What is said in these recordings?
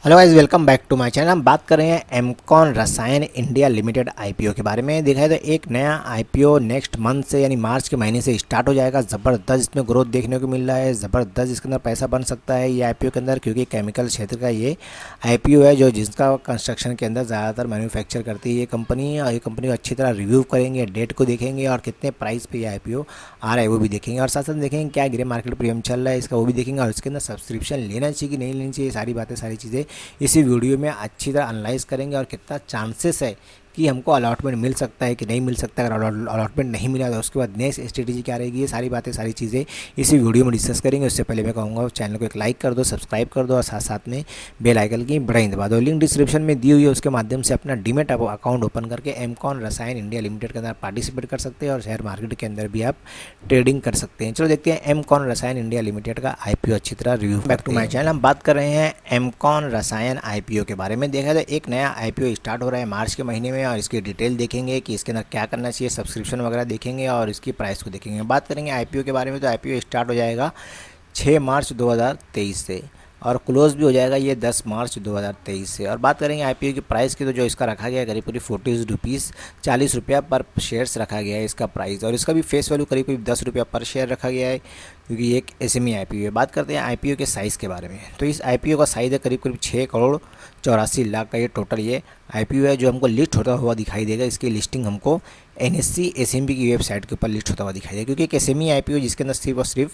Hello guys, welcome back to my channel. हम बात कर रहे हैं एमकॉन रसायन इंडिया लिमिटेड आईपीओ के बारे में। देखा जाए तो एक नया आईपीओ नेक्स्ट मंथ से यानी मार्च के महीने से स्टार्ट हो जाएगा। ज़बरदस्त इसमें ग्रोथ देखने को मिल रहा है, ज़बरदस्त इसके अंदर पैसा बन सकता है ये आईपीओ के अंदर, क्योंकि केमिकल क्षेत्र का ये आईपीओ है जो जिसका कंस्ट्रक्शन के अंदर ज़्यादातर मैन्युफैक्चर करती है ये कंपनी। और ये कंपनी को अच्छी तरह रिव्यू करेंगे, डेट को देखेंगे और कितने प्राइस पे ये आईपीओ आ रहा है वो भी देखेंगे, और साथ साथ देखेंगे क्या ग्रे मार्केट प्रीमियम चल रहा है इसका वो भी देखेंगे, और इसके अंदर सब्सक्रिप्शन लेना चाहिए कि नहीं लेनी चाहिए, सारी बातें सारी चीज़ें इसी वीडियो में अच्छी तरह एनालाइज करेंगे। और कितना चांसेस है कि हमको अलॉटमेंट मिल सकता है कि नहीं मिल सकता है। अगर अलॉटमेंट नहीं मिला तो उसके बाद नेक्स्ट स्ट्रेटेजी क्या रहेगी, ये सारी बातें सारी चीज़ें इसी वीडियो में डिस्कस करेंगे। उससे पहले मैं कहूँगा चैनल को एक लाइक कर दो, सब्सक्राइब कर दो और साथ साथ में बेल आइकन की बटन दबा दो। लिंक डिस्क्रिप्शन में दी हुई है, उसके माध्यम से अपना डीमेट अकाउंट ओपन करके एमकॉन रसायन इंडिया लिमिटेड के अंदर पार्टिसिपेट कर सकते हैं और शेयर मार्केट के अंदर भी आप ट्रेडिंग कर सकते हैं। चलो देखते हैं एमकॉन रसायन इंडिया लिमिटेड का आईपीओ अच्छी तरह review. Back to my channel, हम बात कर रहे हैं एमकॉन रसायन आईपीओ के बारे में। देखा जाए एक नया आईपीओ स्टार्ट हो रहा है मार्च के महीने में, और इसकी डिटेल देखेंगे कि इसके अंदर क्या करना चाहिए, सब्सक्रिप्शन वगैरह देखेंगे और इसकी प्राइस को देखेंगे। बात करेंगे आईपीओ के बारे में तो आईपीओ स्टार्ट हो जाएगा 6 मार्च 2023 से और क्लोज भी हो जाएगा ये 10 मार्च 2023 से। और बात करेंगे आईपीओ की प्राइस की तो जो इसका रखा गया है करीब 40 रुपीज़ 40 रुपया पर शेयर्स रखा गया है इसका प्राइस, और इसका भी फेस वैल्यू करीब 10 रुपया पर शेयर रखा गया है क्योंकि ये एक एसएमई आईपीओ है। बात करते हैं आईपीओ के साइज़ के बारे में, तो इस आईपीओ का साइज़ है करीब 6 करोड़ 84 लाख का ये टोटल ये आईपीओ है जो हमको लिस्ट होता हुआ दिखाई देगा। इसकी लिस्टिंग हमको एनएससी एसएमबी की वेबसाइट के ऊपर लिस्ट होता हुआ दिखाई देगा, क्योंकि एक एसएमई आईपीओ जिसके अंदर सिर्फ और सिर्फ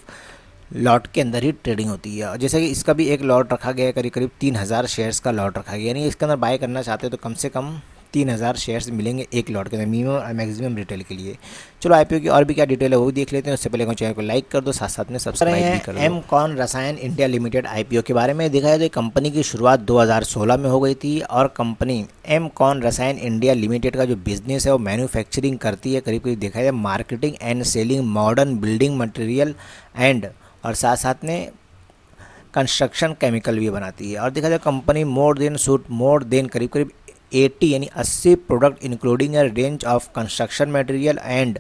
लॉट के अंदर ही ट्रेडिंग होती है। और जैसे कि इसका भी एक लॉट रखा गया है करीब 3000 शेयर्स का लॉट रखा गया, यानी इसके अंदर बाय करना चाहते हो तो कम से कम 3000 शेयर्स मिलेंगे एक लॉट के अंदर, मिनिमम और मैक्सिमम रिटेल के लिए। चलो आईपीओ की और भी क्या डिटेल है वो भी देख लेते हैं। उससे पहले चैनल को लाइक कर दो, साथ साथ में सब्सक्राइब भी कर दो। एमकॉन रसायन इंडिया लिमिटेड आईपीओ के बारे में देखा जाए तो कंपनी की शुरुआत 2016 में हो गई थी, और कंपनी एमकॉन रसायन इंडिया लिमिटेड का जो बिजनेस है वो मैन्युफैक्चरिंग करती है। करीब देखा जाए marketing and selling modern building material and और साथ साथ में कंस्ट्रक्शन केमिकल भी बनाती है। और देखा जाए कंपनी मोर देन करीब 80 यानी 80 product including a range of construction material and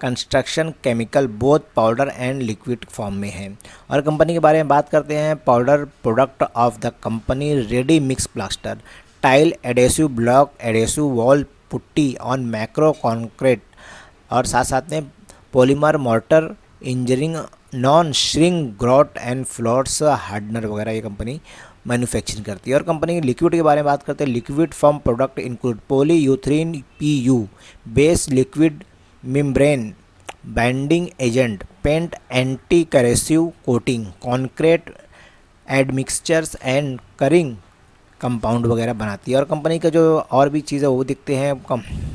construction chemical both powder and liquid form में है। और कंपनी के बारे में बात करते हैं, powder product of the company ready mix plaster tile adhesive block adhesive wall putty on macro concrete और साथ साथ में polymer mortar injecting non shrink grout and floors hardener वगैरह ये कंपनी मैन्युफैक्चरिंग करती है। और कंपनी लिक्विड के बारे में बात करते हैं, liquid form product include polyurethane PU base liquid membrane binding agent paint anti corrosive coating concrete admixtures and curing compound वगैरह बनाती है। और कंपनी का जो और भी चीज़ें वो दिखते हैं,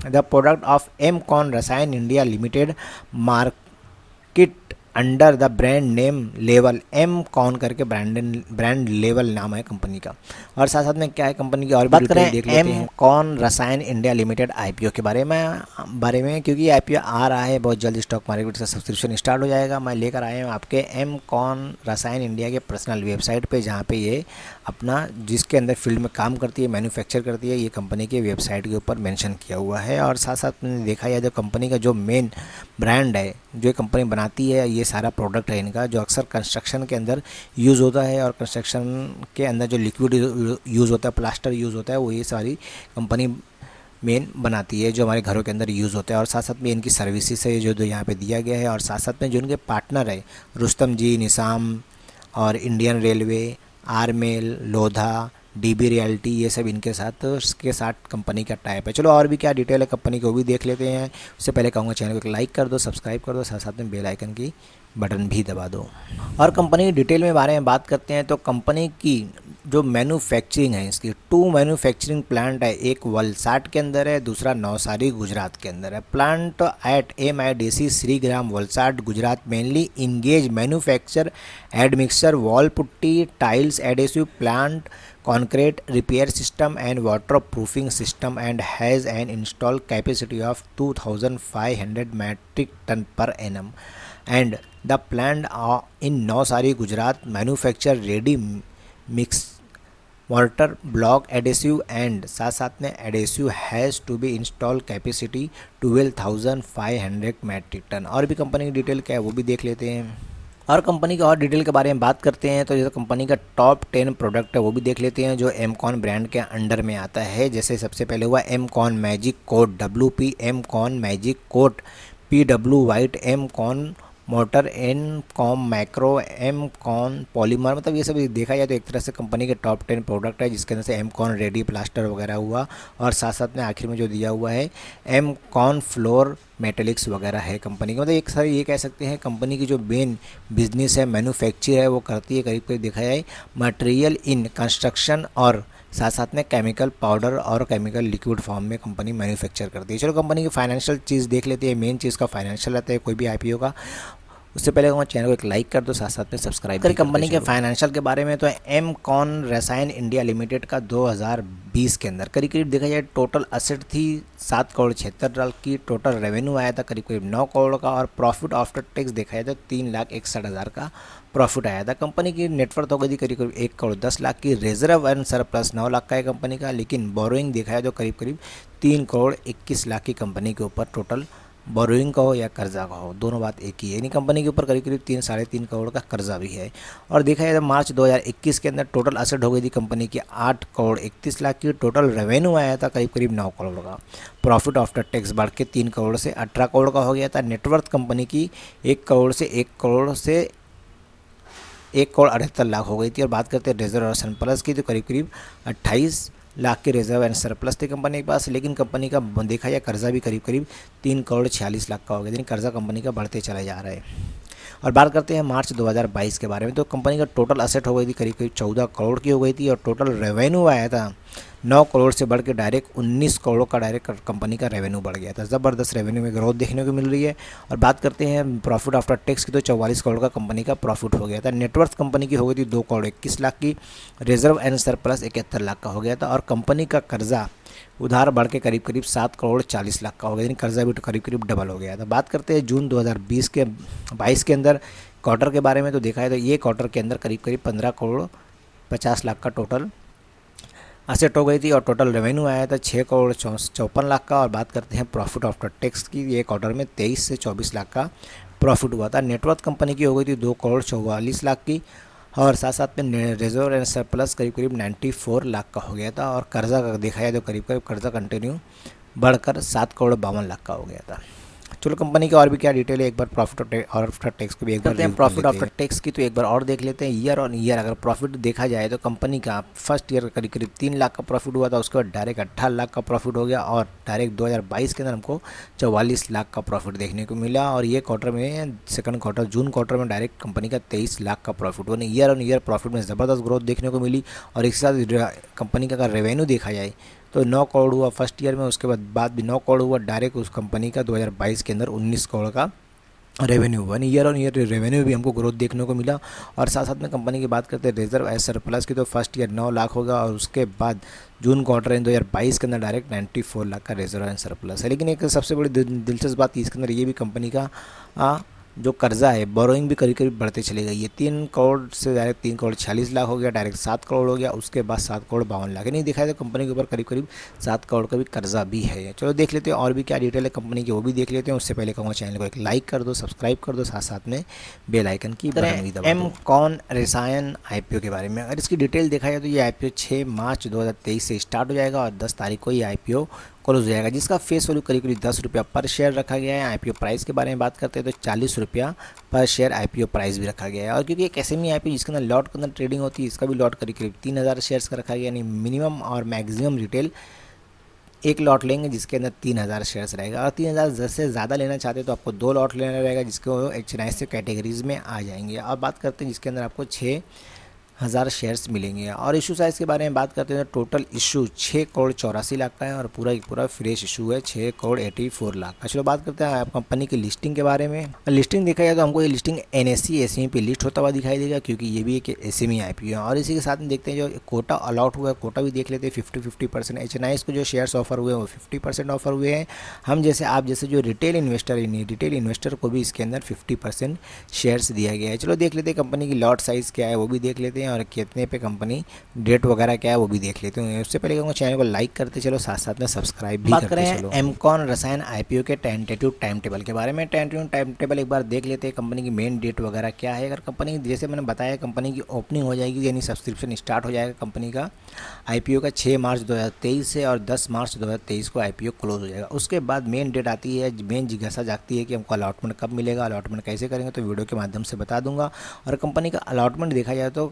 the product of Emcon Rasayan India limited market under the brand name लेवल एमकॉन करके ब्रांड लेवल नाम है कंपनी का। और साथ साथ में क्या है कंपनी की और बात करें देख लेते हैं एमकॉन रसायन इंडिया लिमिटेड आईपीओ के बारे में क्योंकि आईपीओ आ रहा है बहुत जल्द, स्टॉक मार्केट का सब्सक्रिप्शन स्टार्ट हो जाएगा। मैं लेकर आया हूँ आपके एमकॉन रसायन इंडिया के पर्सनल वेबसाइट पे, जहाँ पे ये अपना जिसके अंदर फील्ड में काम करती है मैन्युफैक्चर करती है ये कंपनी के वेबसाइट के ऊपर मेंशन किया हुआ है। और साथ साथ मैंने देखा जाए तो कंपनी का जो मेन ब्रांड है जो कंपनी बनाती है ये सारा प्रोडक्ट है इनका जो अक्सर कंस्ट्रक्शन के अंदर यूज़ होता है, और कंस्ट्रक्शन के अंदर जो लिक्विड यूज़ होता है प्लास्टर यूज़ होता है वो ये सारी कंपनी मेन बनाती है जो हमारे घरों के अंदर यूज़ होता है। और साथ साथ में इनकी सर्विसेज है जो यहाँ पे दिया गया है। और साथ साथ में जो इनके पार्टनर है रुस्तम जी, निसाम और इंडियन रेलवे, आरमेल, लोधा, डीबी रियल्टी, ये सब इनके साथ कंपनी का टाइप है। चलो और भी क्या डिटेल है कंपनी को भी देख लेते हैं। उससे पहले कहूँगा चैनल को एक लाइक कर दो, सब्सक्राइब कर दो, साथ साथ में बेल आइकन की बटन भी दबा दो। और कंपनी की डिटेल में बारे में बात करते हैं तो कंपनी की जो मैन्युफैक्चरिंग है इसकी 2 मैन्युफैक्चरिंग प्लांट है, एक वलसाड के अंदर है, दूसरा नवसारी गुजरात के अंदर है। Plant at MIDC Shrigram Valsad Gujarat mainly engage manufacture admixer wall putty tiles adhesive plant concrete repair system and waterproofing system and has an installed capacity of 2500 metric ton per annum and the plant in Navsari Gujarat manufacture ready mix mortar block adhesive and साथ में adhesive has to be installed capacity 12,500 metric ton। और भी company की detail क्या है वो भी देख लेते हैं। और कंपनी के और डिटेल के बारे में बात करते हैं तो जैसे कंपनी का टॉप 10 प्रोडक्ट है वो भी देख लेते हैं जो एमकॉन ब्रांड के अंडर में आता है। जैसे सबसे पहले हुआ Emcon magic coat WP, Emcon magic coat PW white, Emcon mortar, Emcon macro, Emcon polymer, मतलब ये सब देखा जाए तो एक तरह से कंपनी के टॉप 10 प्रोडक्ट है जिसके अंदर से एम कॉन रेडी प्लास्टर वगैरह हुआ और साथ साथ में आखिर में जो दिया हुआ है एम कॉन फ्लोर मेटेलिक्स वगैरह है कंपनी का। मतलब एक सारी ये कह सकते हैं कंपनी की जो मेन बिजनेस है मैन्युफैक्चर है वो करती है करीब करीब देखा जाए मटेरियल इन कंस्ट्रक्शन और साथ साथ में केमिकल पाउडर और केमिकल लिक्विड फॉर्म में कंपनी मैन्युफैक्चर करती है। चलो कंपनी की फाइनेंशियल चीज़ देख लेते हैं। मेन चीज़ का फाइनेंशियल रहता है कोई भी आईपीओ का। उससे पहले हमारे चैनल को एक लाइक कर दो, साथ साथ में सब्सक्राइब करें। कंपनी के फाइनेंशियल के बारे में तो एमकॉन रसायन इंडिया लिमिटेड का 2020 के अंदर करीब करीब देखा जाए टोटल असेट थी 7 करोड़ 76 लाख की, टोटल रेवेन्यू आया था करीब करीब 9 करोड़ का और प्रॉफिट आफ्टर टैक्स देखा जाए तो 3,61,000 का प्रॉफिट आया था। कंपनी की नेटवर्थ हो गई थी करीब करीब 1 करोड़ 10 लाख की, रिजर्व एंड सरप्लस 9 लाख का है कंपनी का, लेकिन बोरोइंग देखा जाए तो करीब करीब 3 करोड़ 21 लाख की कंपनी के ऊपर टोटल बोरोइंग का हो या कर्जा का हो दोनों बात एक ही है। यानी कंपनी के ऊपर करीब करीब 3-3.5 करोड़ का कर्जा भी है। और देखा जाए तो मार्च 2021 के अंदर टोटल असेट हो गई थी कंपनी की 8 करोड़ 31 लाख की, टोटल रेवेन्यू आया था करीब करीब 9 करोड़ का, प्रॉफिट आफ्टर टैक्स बढ़ के 3 करोड़ से 18 करोड़ का हो गया था। नेटवर्थ कंपनी की 1 करोड़ से 1 करोड़ 78 लाख हो गई थी। और बात करते हैं रिजर्व और सरप्लस की तो करीब करीब 28 लाख के रिजर्व एंड सरप्लस थे कंपनी के पास, लेकिन कंपनी का देखा जाए कर्जा भी करीब करीब 3 करोड़ 46 लाख का हो गया, यानी कर्जा कंपनी का बढ़ते चला जा रहा है। और बात करते हैं मार्च 2022 के बारे में तो कंपनी का टोटल असेट हो गई थी करीब करीब 14 करोड़ की हो गई थी और टोटल रेवेन्यू आया था 9 करोड़ से बढ़ के डायरेक्ट 19 करोड़ का डायरेक्ट कंपनी का रेवेन्यू बढ़ गया था। ज़बरदस्त रेवेन्यू में ग्रोथ देखने को मिल रही है। और बात करते हैं प्रॉफिट आफ्टर टैक्स की तो 44 करोड़ का कंपनी का प्रॉफिट हो गया था। नेटवर्थ कंपनी की हो गई थी 2 करोड़ 21 लाख की, रिजर्व एंड सरप्लस 71 लाख का हो गया था और कंपनी का कर्जा उधार बढ़ के करीब करीब 7 करोड़ 40 लाख का हो गया, यानी कर्जा भी करीब करीब डबल हो गया था। बात करते हैं जून 2020 के 22 के अंदर क्वार्टर के बारे में तो देखा है तो ये क्वार्टर के अंदर करीब करीब 15 करोड़ 50 लाख का टोटल असेट हो गई थी और टोटल रेवेन्यू आया था 6 करोड़ 54 लाख का। और बात करते हैं प्रॉफिट आफ्टर टैक्स की, ये क्वार्टर में 23 से 24 लाख का प्रॉफिट हुआ था। नेटवर्थ कंपनी की हो गई थी 2 करोड़ 44 लाख की और साथ साथ में रिजर्व एंड सरप्लस करीब करीब 94 लाख का हो गया था और कर्जा का देखा जाए तो करीब करीब कर्जा कंटिन्यू बढ़कर 7 करोड़ 52 लाख का हो गया था। चलो कंपनी की और भी क्या डिटेल है एक बार प्रॉफिट और आफ्टर टैक्स को भी एक बार प्रॉफिट आफ्टर टैक्स की तो एक बार और देख लेते हैं। ईयर ऑन ईयर अगर प्रॉफिट देखा जाए तो कंपनी का फर्स्ट ईयर करीब करीब 3 लाख का प्रॉफिट हुआ था, उसके बाद डायरेक्ट 18 लाख का प्रॉफिट हो गया और डायरेक्ट 2022 के अंदर हमको 44 लाख का प्रॉफिट देखने को मिला। और ये क्वार्टर में सेकंड क्वार्टर जून क्वार्टर में डायरेक्ट कंपनी का 23 लाख का प्रॉफिट हुआ। ईयर ऑन ईयर प्रॉफिट में ज़बरदस्त ग्रोथ देखने को मिली। और एक साथ कंपनी का अगर रेवेन्यू देखा जाए तो 9 करोड़ हुआ फर्स्ट ईयर में, उसके बाद भी 9 करोड़ हुआ डायरेक्ट उस कंपनी का 2022 के अंदर 19 करोड़ का रेवेन्यू हुआ। ईयर ऑन ईयर रेवेन्यू भी हमको ग्रोथ देखने को मिला। और साथ साथ में कंपनी की बात करते हैं रिजर्व एज सरप्लस की तो फर्स्ट ईयर 9 लाख होगा और उसके बाद जून क्वार्टर इन 2022 के अंदर डायरेक्ट 94 लाख का रिजर्व एंड सरप्लस है। लेकिन एक सबसे बड़ी दिलचस्प बात इसके अंदर ये भी कंपनी का जो कर्जा है बोरोइंग भी करीब करीब बढ़ते चले गई है। 3 करोड़ से डायरेक्ट 3 करोड़ 46 लाख हो गया, डायरेक्ट 7 करोड़ हो गया, उसके बाद 7 करोड़ 52 लाख। नहीं दिखाया तो कंपनी के ऊपर करीब करीब 7 करोड़ का भी कर्जा भी है। चलो देख लेते हैं और भी क्या डिटेल है कंपनी की वो भी देख लेते हैं। उससे पहले कहूँगा चैनल को एक लाइक कर दो, सब्सक्राइब कर दो, साथ साथ में बेल आइकन की बटन भी दबा दो। एमकॉन रसायन आईपीओ के बारे में अगर इसकी डिटेल देखा जाए तो ये आईपीओ 6 मार्च 2023 से स्टार्ट हो जाएगा और 10 तारीख को ये आईपीओ क्लोज हो जाएगा, जिसका फेस वैल्यू करीब करीब 10 रुपया पर शेयर रखा गया है। आईपीओ प्राइस के बारे में बात करते हैं तो 40 रुपया पर शेयर आईपीओ प्राइस भी रखा गया है। और क्योंकि एक एसएमई आईपीओ जिसके अंदर लॉट के अंदर ट्रेडिंग होती है, इसका भी लॉट करीब करीब 3000 शेयर्स का रखा गया, यानी मिनिमम और मैक्सिमम रिटेल एक लॉट लेंगे जिसके अंदर 3000 शेयर्स रहेगा। और 3000 से ज़्यादा लेना चाहते हैं तो आपको 2 लॉट लेना रहेगा, जिसको HNI से कैटेगरीज में आ जाएंगे। अब बात करते हैं जिसके अंदर आपको 6000 शेयर्स मिलेंगे। और इशू साइज़ के बारे में बात करते हैं तो टोटल इशू 6 करोड़ 84 लाख का है और पूरा फ्रेश इशू है 6 करोड़ 84 लाख का। चलो बात करते हैं कंपनी की लिस्टिंग के बारे में। लिस्टिंग देखा जाए तो हमको ये लिस्टिंग NSE SME पे लिस्ट होता हुआ दिखाई देगा, क्योंकि ये भी एक SME आईपीओ है। और इसी के साथ में देखते हैं जो कोटा अलॉट हुआ है, कोटा भी देख लेते हैं 50-50%। HNI को जो शेयर्स ऑफर हुए हैं वो 50% ऑफर हुए हैं। हम जैसे आप जैसे जो रिटेल इन्वेस्टर को भी इसके अंदर 50% शेयर्स दिया गया है। चलो देख लेते हैं कंपनी की लॉट साइज़ क्या है वो भी देख लेते हैं। हैं और कितने पे कंपनी डेट वगैरह क्या है वो भी देख लेते हैं। उससे पहले कहूँगा चैनल को लाइक करते चलो, साथ साथ में सब्सक्राइब भी करते चलो। एमकॉन रसायन आईपीओ के टेंटेटिव टाइम टेबल के बारे में। टेंटेटिव टाइम टेबल एक बार देख लेते हैं, कंपनी की मेन डेट वगैरह क्या है। अगर कंपनी जैसे मैंने बताया कंपनी की ओपनिंग हो जाएगी यानी सब्सक्रिप्शन स्टार्ट हो जाएगा कंपनी का आईपीओ का 6 मार्च 2023 से, और 10 मार्च 2023 को आईपीओ क्लोज हो जाएगा। उसके बाद मेन डेट आती है, मेन जिज्ञासा जागती है कि हमको अलॉटमेंट कब मिलेगा, अलॉटमेंट कैसे करेंगे, तो वीडियो के माध्यम से बता दूंगा। और कंपनी का अलॉटमेंट देखा जाए तो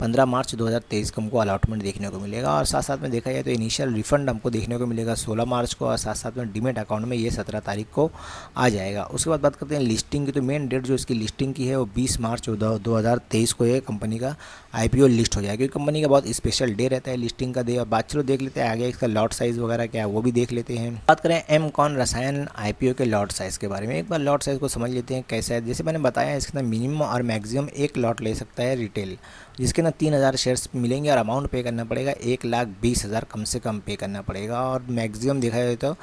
15 मार्च 2023 को हमको अलॉटमेंट देखने को मिलेगा, और साथ साथ में देखा जाए तो इनिशियल रिफंड हमको देखने को मिलेगा 16 मार्च को, और साथ साथ में डीमेट अकाउंट में ये 17 तारीख को आ जाएगा। उसके बाद बात करते हैं लिस्टिंग की, तो मेन डेट जो इसकी लिस्टिंग की है वो 20 मार्च 2023 को ये कंपनी का आईपीओ लिस्ट हो जाएगा, क्योंकि कंपनी का बहुत स्पेशल डे रहता है लिस्टिंग का डे। और बात चलो देख लेते हैं आगे इसका लॉट साइज़ वगैरह क्या है वो भी देख लेते हैं। बात करें एमकॉन रसायन आईपीओ के लॉट साइज़ के बारे में, एक बार लॉट साइज़ को समझ लेते हैं कैसा है। जैसे मैंने बताया इसके अंदर मिनिमम और मैक्सिमम एक लॉट ले सकता है रिटेल, जिसके अंदर 3000 शेयर्स मिलेंगे और अमाउंट पे करना पड़ेगा 1,20,000 कम से कम पे करना पड़ेगा। और मैक्सिमम देखा जाए तो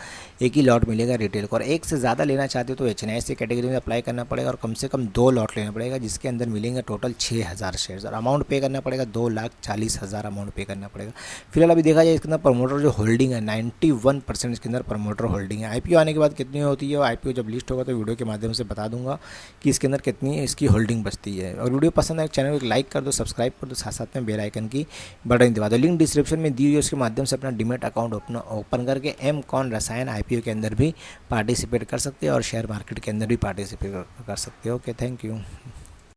एक ही लॉट मिलेगा रिटेल को, और एक से ज़्यादा लेना चाहते हो तो एचएनआईसी कैटेगरी में अप्लाई करना पड़ेगा, और कम से कम 2 लॉट लेना पड़ेगा जिसके अंदर मिलेंगे टोटल 6000 शेयर्स, और अमाउंट पे करना पड़ेगा 2,40,000 अमाउंट पे करना पड़ेगा। फिलहाल अभी देखा जाए इसके अंदर प्रमोटर जो होल्डिंग है 91% इसके अंदर प्रमोटर होल्डिंग है। आईपीओ आने के बाद कितनी होती है, और आईपीओ जब लिस्ट होगा तो वीडियो के माध्यम से बता दूंगा कि इसके अंदर कितनी इसकी होल्डिंग बचती है। और वीडियो पसंद आए चैनल को लाइक कर दो, सब्सक्राइब कर दो, साथ साथ में बेल आइकन की बटन दबा दो। लिंक डिस्क्रिप्शन में दी हुई है, उसके माध्यम से अपना डीमैट अकाउंट ओपन करके एमकॉन रसायन आईपीओ के अंदर भी पार्टिसिपेट कर सकते हो और शेयर मार्केट के अंदर भी पार्टिसिपेट कर सकते हो। Okay, thank you.